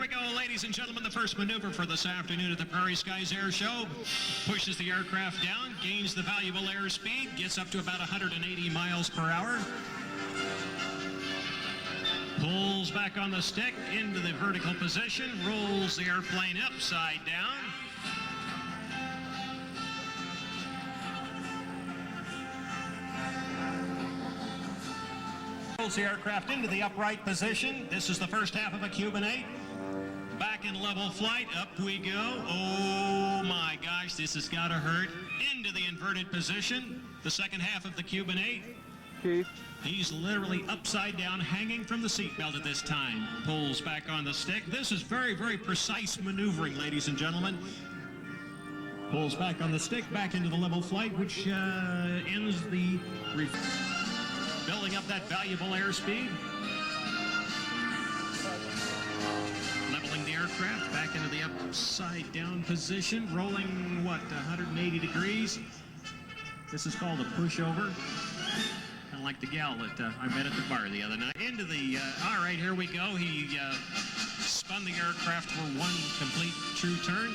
we go, ladies and gentlemen. The first maneuver for this afternoon at the Prairie Skies Air Show. Pushes the aircraft down, gains the valuable airspeed, gets up to about 180 miles per hour. Pulls back on the stick into the vertical position, rolls the airplane upside down. Rolls the aircraft into the upright position. This is the first half of a Cuban 8. Back in level flight, up we go. Oh my gosh, this has got to hurt. Into the inverted position, the second half of the Cuban 8. Keith. He's literally upside down, hanging from the seatbelt at this time. Pulls back on the stick. This is very, very precise maneuvering, ladies and gentlemen. Pulls back on the stick, back into the level flight, which ends the... building up that valuable airspeed. Leveling the aircraft back into the upside down position, rolling, 180 degrees. This is called a pushover. Kind of like the gal that I met at the bar the other night. Into the, all right, here we go. He spun the aircraft for one complete true turn.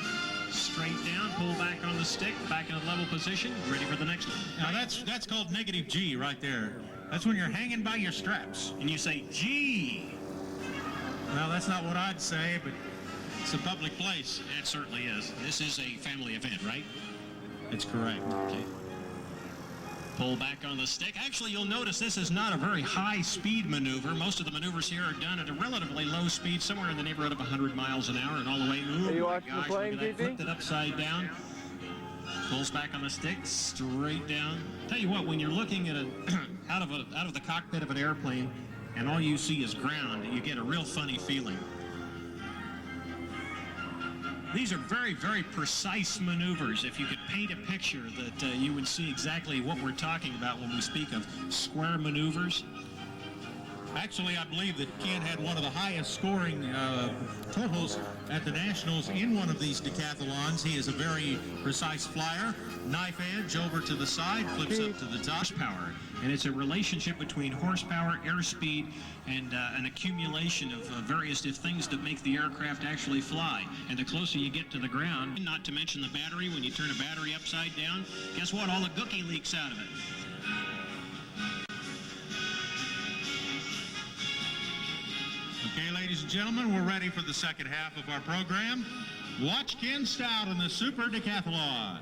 Straight down, pull back on the stick, back in a level position, ready for the next one. Now that's called negative G right there. That's when you're hanging by your straps. And you say, gee. Well, that's not what I'd say, but it's a public place. It certainly is. This is a family event, right? It's correct. Okay. Pull back on the stick. Actually, you'll notice this is not a very high-speed maneuver. Most of the maneuvers here are done at a relatively low speed, somewhere in the neighborhood of 100 miles an hour, and all the way. Are you watching the plane, look at that. Flipped it upside down. Pulls back on the stick, straight down. Tell you what, when you're looking at out of the cockpit of an airplane, and all you see is ground, you get a real funny feeling. These are very, very precise maneuvers. If you could paint a picture that you would see exactly what we're talking about when we speak of square maneuvers. Actually, I believe that Ken had one of the highest scoring totals at the Nationals in one of these decathlons. He is a very precise flyer. Knife edge over to the side, flips up to the top. Horsepower, and it's a relationship between horsepower, airspeed, and an accumulation of various things that make the aircraft actually fly. And the closer you get to the ground, not to mention the battery, when you turn a battery upside down, guess what? All the gookie leaks out of it. Okay, ladies and gentlemen, we're ready for the second half of our program. Watch Ken Stout in the Super Decathlon.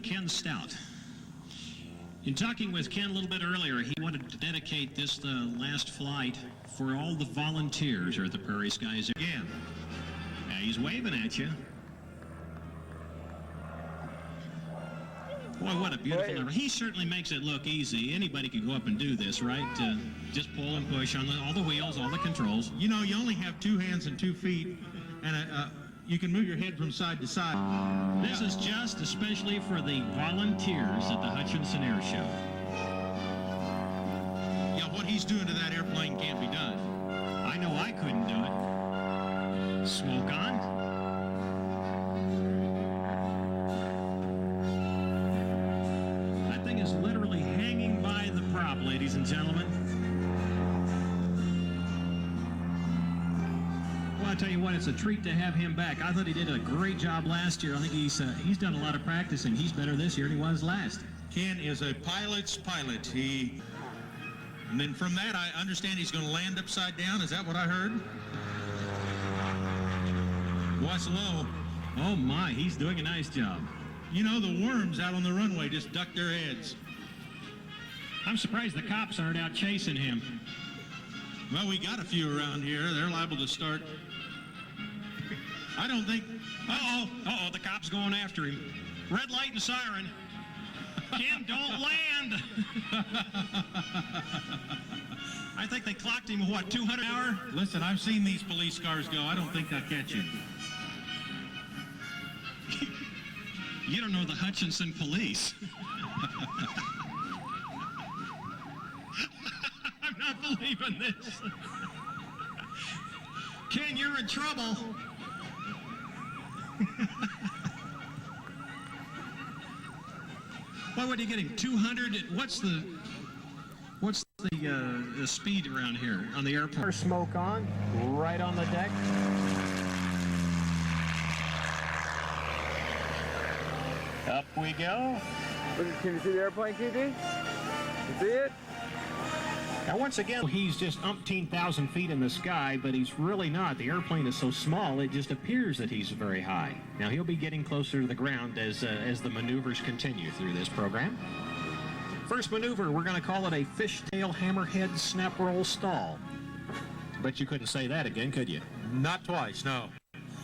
Ken Stout. In talking with Ken a little bit earlier, he wanted to dedicate this last flight for all the volunteers at the Prairie Skies again. Now he's waving at you. Boy, what a beautiful number. He certainly makes it look easy. Anybody can go up and do this, right? Just pull and push on all the wheels, all the controls. You know, you only have 2 hands and 2 feet, and you can move your head from side to side. This is just especially for the volunteers at the Hutchinson Air Show. Yeah, what he's doing to that airplane can't be done. I know I couldn't do it. Smoke on. That thing is literally hanging by the prop, ladies and gentlemen. Well, I tell you what, it's a treat to have him back. I thought he did a great job last year. I think he's done a lot of practicing. He's better this year than he was last. Ken is a pilot's pilot. And then from that, I understand he's going to land upside down. Is that what I heard? Watch low. Oh my, he's doing a nice job. You know, the worms out on the runway just duck their heads. I'm surprised the cops aren't out chasing him. Well, we got a few around here. They're liable to start. I don't think. Uh-oh, the cop's going after him. Red light and siren. Ken, don't land. I think they clocked him, what, 200 an hour? Listen, I've seen these police cars go. I don't think they'll catch him. You don't know the Hutchinson police. I'm not believing this. Ken, you're in trouble. What would you get him? 200? What's the speed around here on the airport? Smoke on, right on the deck. Up we go. Can you see the airplane, TD? You see it? Now, once again, he's just umpteen thousand feet in the sky, but he's really not. The airplane is so small, it just appears that he's very high. Now, he'll be getting closer to the ground as the maneuvers continue through this program. First maneuver, we're going to call it a fishtail hammerhead snap roll stall. But you couldn't say that again, could you? Not twice, no.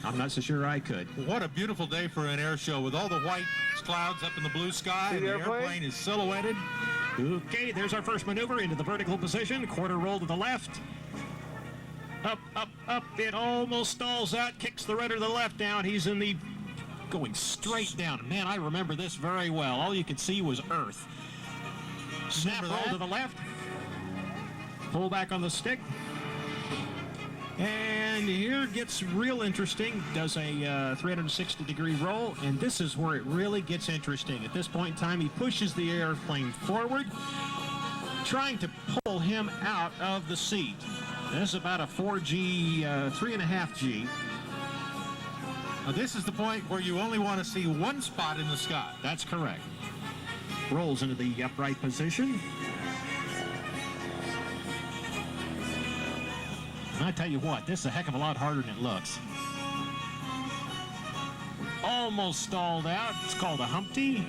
I'm not so sure I could. What a beautiful day for an air show with all the white clouds up in the blue sky, See and the the airplane? airplane is silhouetted. Okay, there's our first maneuver into the vertical position. Quarter roll to the left. Up, up, up. It almost stalls out. Kicks the rudder to the left down. He's in the... going straight down. Man, I remember this very well. All you could see was earth. Snap roll to the left. Pull back on the stick. And here it gets real interesting. Does a 360-degree roll, and this is where it really gets interesting. At this point in time, he pushes the airplane forward, trying to pull him out of the seat. This is about a 4G, 3.5G. Now, this is the point where you only want to see one spot in the sky. That's correct. Rolls into the upright position. I tell you what, this is a heck of a lot harder than it looks. Almost stalled out. It's called a Humpty.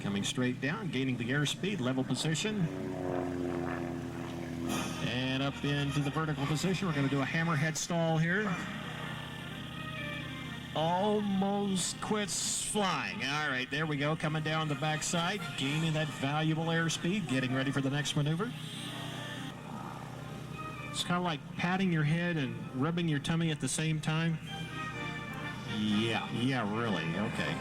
Coming straight down, gaining the airspeed, level position. And up into the vertical position. We're going to do a hammerhead stall here. Almost quits flying. All right, there we go. Coming down the backside, gaining that valuable airspeed, getting ready for the next maneuver. It's kind of like patting your head and rubbing your tummy at the same time. Yeah, really. Okay.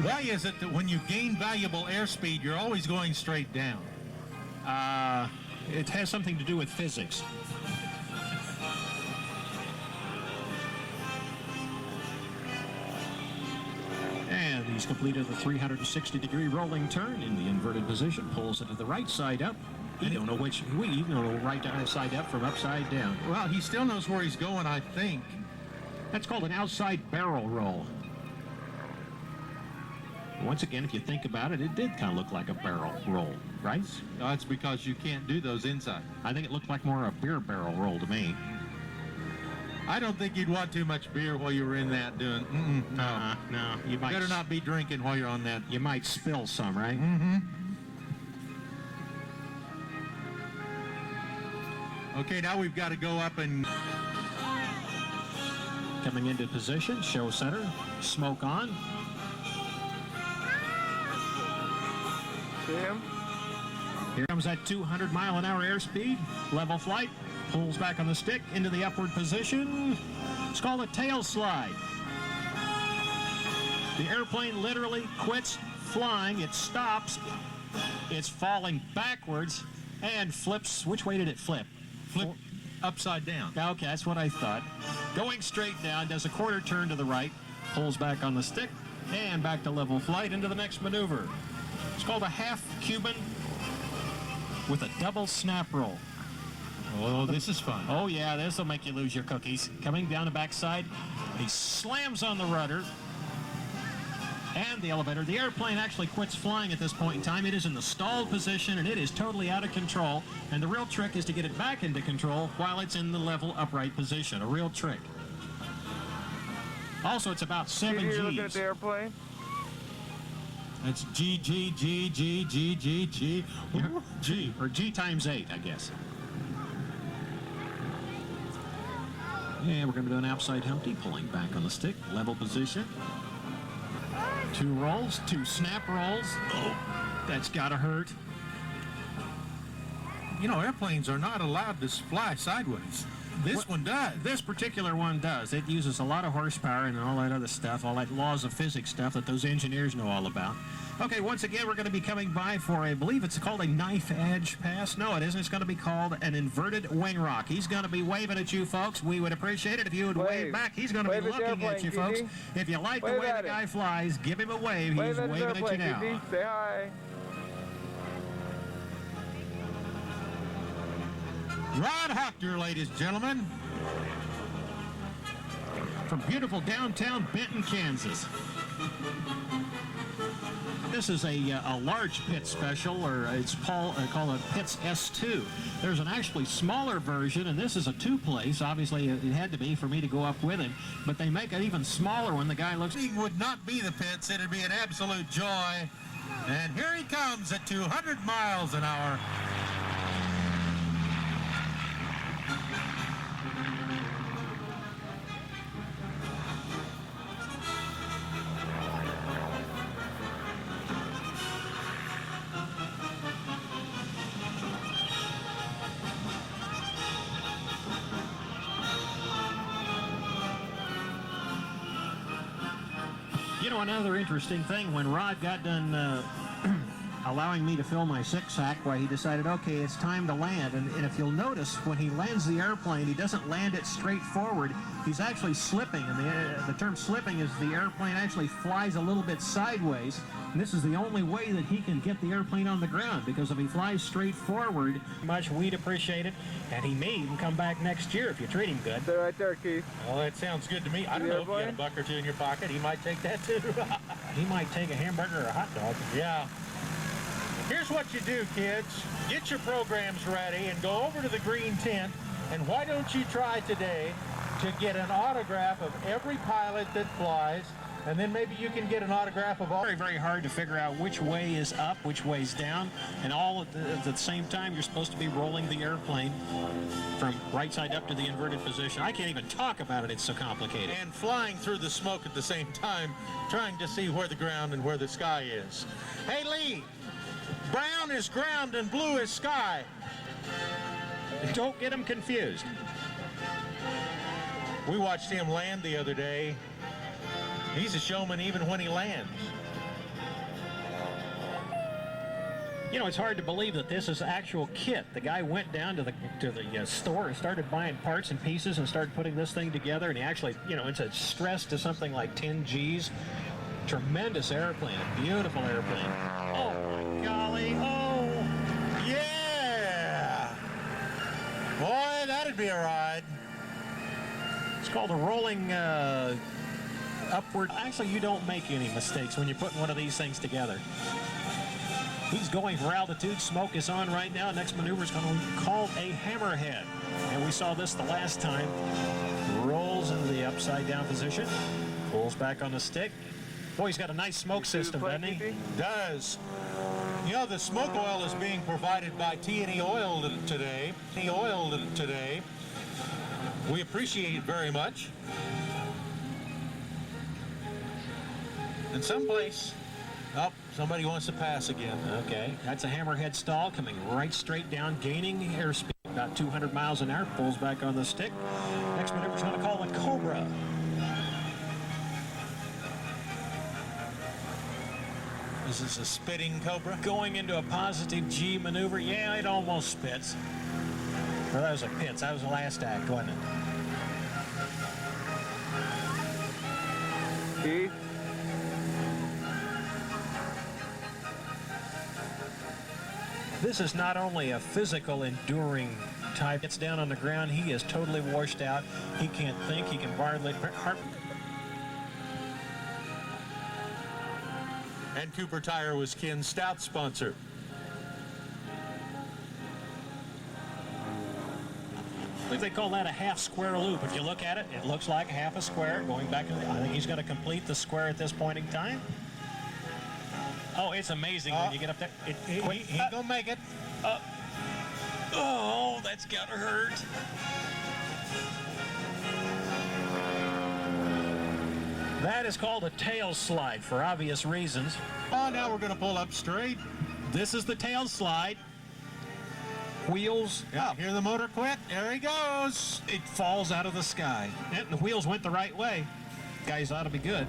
Why is it that when you gain valuable airspeed, you're always going straight down? It has something to do with physics. And he's completed the 360-degree rolling turn in the inverted position, pulls it to the right side up. You don't know which, you don't know right side up from upside down. Well, he still knows where he's going, I think. That's called an outside barrel roll. Once again, if you think about it, it did kind of look like a barrel roll, right? That's because you can't do those inside. I think it looked like more a beer barrel roll to me. I don't think you'd want too much beer while you were in that doing. No. No, you might Better not be drinking while you're on that. You might spill some, right? Mm-hmm. Okay, now we've got to go up and... Coming into position, show center, smoke on. See him? Here comes that 200-mile-an-hour airspeed, level flight, pulls back on the stick into the upward position. It's called a tail slide. The airplane literally quits flying. It stops. It's falling backwards and flips. Which way did it flip? Flip upside down. Okay, that's what I thought. Going straight down, does a quarter turn to the right, pulls back on the stick, and back to level flight into the next maneuver. It's called a half Cuban with a double snap roll. Oh, this is fun. Oh yeah, this will make you lose your cookies. Coming down the backside, he slams on the rudder and the elevator. The airplane actually quits flying at this point in time. It is in the stalled position and it is totally out of control. And the real trick is to get it back into control while it's in the level upright position. A real trick. Also, it's about 7 You're looking at G's. the airplane? That's G, G, G, G, G, G, G, G. Or G times 8, I guess. And we're going to do an outside Humpty, pulling back on the stick, level position. 2 rolls, 2 snap rolls. Oh, that's got to hurt. You know, airplanes are not allowed to fly sideways. This one does. This particular one does. It uses a lot of horsepower and all that other stuff, all that laws of physics stuff that those engineers know all about. Okay, once again, we're going to be coming by for, I believe it's called a knife edge pass. No, it isn't. It's going to be called an inverted wing rock. He's going to be waving at you folks. We would appreciate it if you would wave back. He's going to be looking at you, folks. If you like the way the guy flies, give him a wave. He's waving at you now. Say hi. Rod Hoctor, ladies and gentlemen. From beautiful downtown Benton, Kansas. This is a large pit special, or it's called a Pitts S2. There's an actually smaller version, and this is a 2-place. Obviously, it had to be for me to go up with him, but they make an even smaller one. The guy looks... It would not be the Pitts. It would be an absolute joy. And here he comes at 200 miles an hour. You know, another interesting thing, when Rod got done allowing me to fill my 6-sack, why he decided, okay, it's time to land. And if you'll notice, when he lands the airplane, he doesn't land it straight forward. He's actually slipping. And the term slipping is the airplane actually flies a little bit sideways. And this is the only way that he can get the airplane on the ground, because if he flies straight forward, much we'd appreciate it. And he may even come back next year if you treat him good. Stay right there, Keith. Well, that sounds good to me. I don't know if you had a buck or two in your pocket. He might take that too. He might take a hamburger or a hot dog. Yeah. Here's what you do, kids. Get your programs ready and go over to the green tent. And why don't you try today to get an autograph of every pilot that flies, and then maybe you can get an autograph of all. Very, very hard to figure out which way is up, which way is down, and all at the same time you're supposed to be rolling the airplane from right side up to the inverted position. I can't even talk about it, it's so complicated. And flying through the smoke at the same time, trying to see where the ground and where the sky is. Hey, Lee, brown is ground and blue is sky. Don't get them confused. We watched him land the other day. He's a showman even when he lands. You know, it's hard to believe that this is actual kit. The guy went down to the store and started buying parts and pieces and started putting this thing together, and he actually, you know, it's a stress to something like 10 G's. Tremendous airplane, a beautiful airplane. Oh my golly, oh! Yeah! Boy, that'd be a ride. It's called a rolling upward. Actually, you don't make any mistakes when you're putting one of these things together. He's going for altitude. Smoke is on right now. Next maneuver is going to be called a hammerhead. And we saw this the last time. Roll wheels into the upside down position. Pulls back on the stick. Boy, he's got a nice smoke system, doesn't he? Does. You know, the smoke oil is being provided by T&E Oil today. We appreciate it very much. And someplace, oh, somebody wants to pass again. Okay, that's a hammerhead stall coming right straight down, gaining airspeed, about 200 miles an hour, pulls back on the stick. Next maneuver is going to call a Cobra. This is a spitting Cobra. Going into a positive G maneuver. Yeah, it almost spits. Well, that was a pits. That was the last act, wasn't it? Keith? This is not only a physical enduring type. Gets down on the ground. He is totally washed out. He can't think. He can hardly... And Cooper Tire was Ken Stout's sponsor. I think they call that a half square loop. If you look at it, it looks like half a square. Going back to I think he's going to complete the square at this point in time. Oh, it's amazing when you get up there. He ain't gonna make it. Oh, that's gotta hurt. That is called a tail slide for obvious reasons. Oh, now we're gonna pull up straight. This is the tail slide. Wheels Yeah, up. hear the motor quit. There he goes. It falls out of the sky. And the wheels went the right way. Guys ought to be good.